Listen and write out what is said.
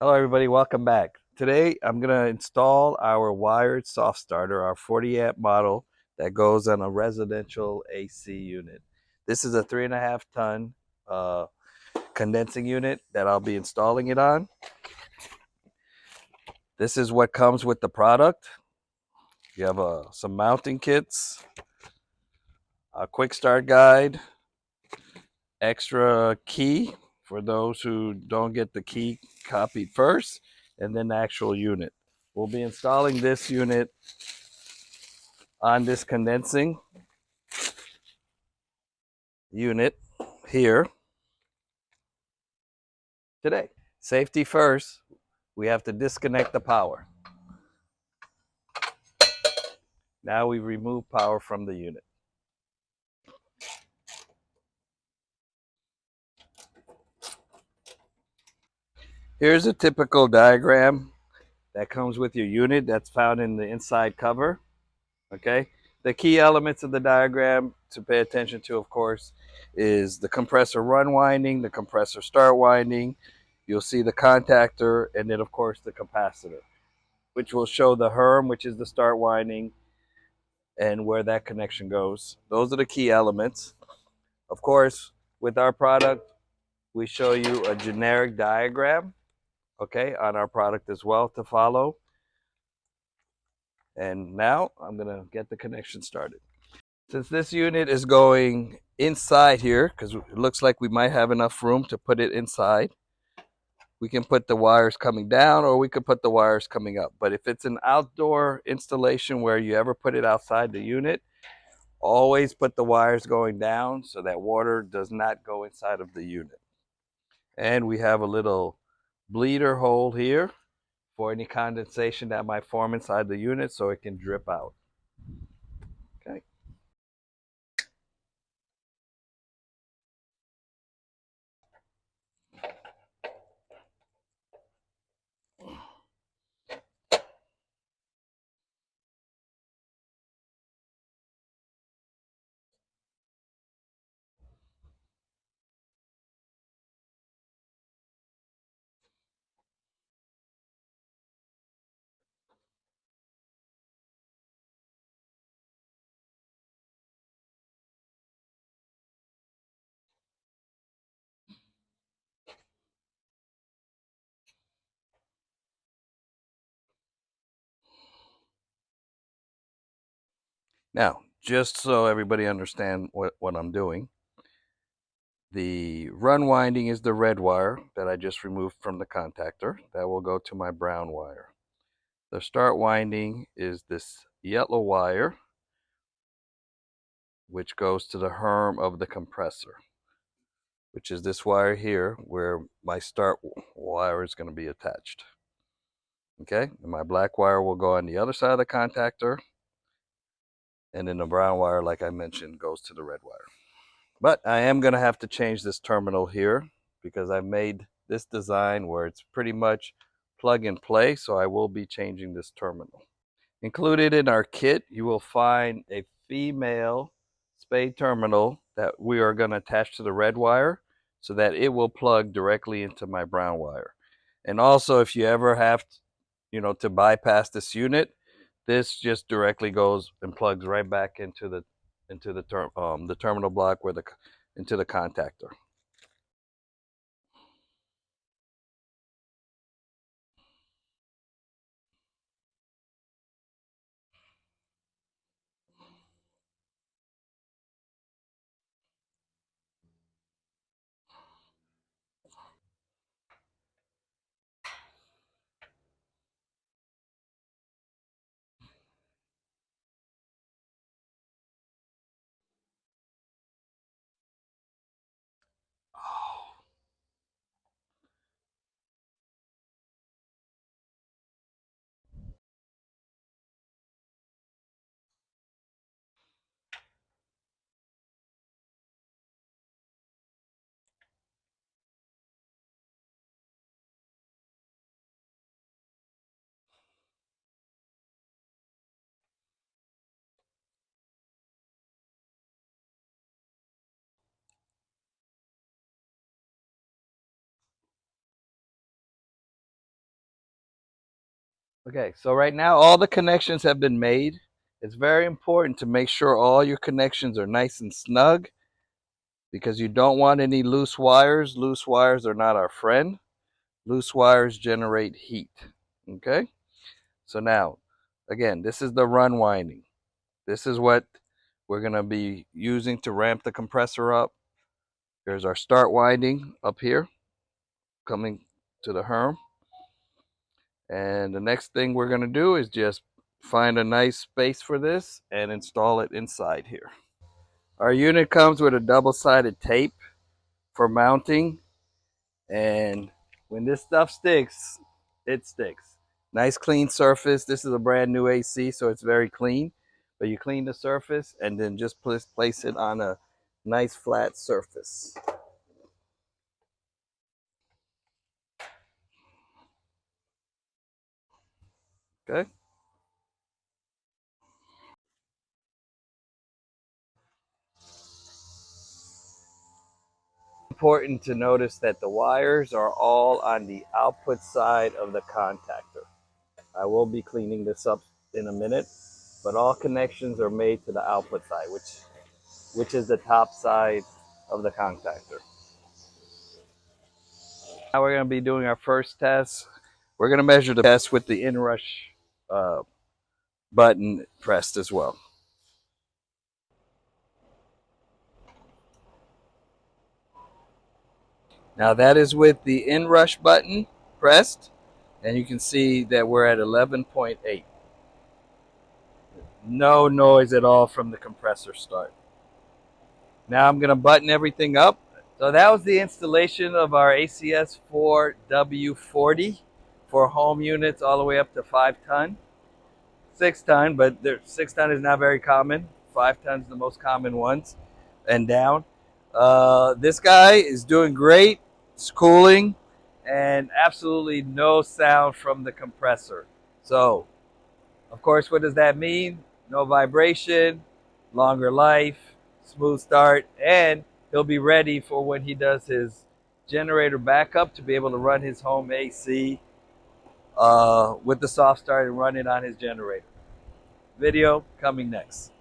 Hello everybody, welcome back. Today I'm going to install our wired soft starter, our 40 amp model that goes on a residential AC unit. This is a 3.5 ton condensing unit that I'll be installing it on. This is what comes with the product. You have some mounting kits, a quick start guide, extra key for those who don't get the key copied first, and then the actual unit. We'll be installing this unit on this condensing unit here today. Safety first, we have to disconnect the power. Now we remove power from the unit. Here's a typical diagram that comes with your unit that's found in the inside cover. Okay, the key elements of the diagram to pay attention to, of course, is the compressor run winding, the compressor start winding. You'll see the contactor, and then of course the capacitor, which will show the HERM, which is the start winding, and where that connection goes. Those are the key elements. Of course, with our product, we show you a generic diagram, okay, on our product as well to follow. And now I'm gonna get the connection started. Since this unit is going inside here, because it looks like we might have enough room to put it inside, we can put the wires coming down or we could put the wires coming up. But if it's an outdoor installation where you ever put it outside the unit, always put the wires going down so that water does not go inside of the unit. And we have a little bleeder hole here for any condensation that might form inside the unit so it can drip out. Okay. Now, just so everybody understand what I'm doing, the run winding is the red wire that I just removed from the contactor. That will go to my brown wire. The start winding is this yellow wire, which goes to the HERM of the compressor, which is this wire here where my start wire is going to be attached. Okay, and my black wire will go on the other side of the contactor, and then the brown wire, like I mentioned, goes to the red wire. But I am going to have to change this terminal here because I've made this design where it's pretty much plug and play, so I will be changing this terminal. Included in our kit, you will find a female spade terminal that we are going to attach to the red wire so that it will plug directly into my brown wire. And also, if you ever have to bypass this unit, this just directly goes and plugs right back into the terminal block where into the contactor. Okay, so right now all the connections have been made. It's very important to make sure all your connections are nice and snug because you don't want any loose wires. Loose wires are not our friend. Loose wires generate heat. Okay, so now, again, this is the run winding. This is what we're going to be using to ramp the compressor up. There's our start winding up here coming to the herm. And the next thing we're going to do is just find a nice space for this and install it inside here. Our unit comes with a double-sided tape for mounting, and when this stuff sticks, it sticks. Nice clean surface. This is a brand new AC, so it's very clean. But you clean the surface and then just place it on a nice flat surface. Okay. Important to notice that the wires are all on the output side of the contactor. I will be cleaning this up in a minute, but all connections are made to the output side, which is the top side of the contactor. Now we're going to be doing our first test. We're going to measure the test with the Inrush button pressed as well. Now that is with the Inrush button pressed, and you can see that we're at 11.8. No noise at all from the compressor start. Now I'm going to button everything up. So that was the installation of our ACS4W40 for home units all the way up to 5 ton. 6 ton, but 6 ton is not very common. 5 tons the most common ones and down. This guy is doing great. It's cooling and absolutely no sound from the compressor. So, of course, what does that mean? No vibration, longer life, smooth start, and he'll be ready for when he does his generator backup to be able to run his home AC with the soft start and run it on his generator. Video coming next.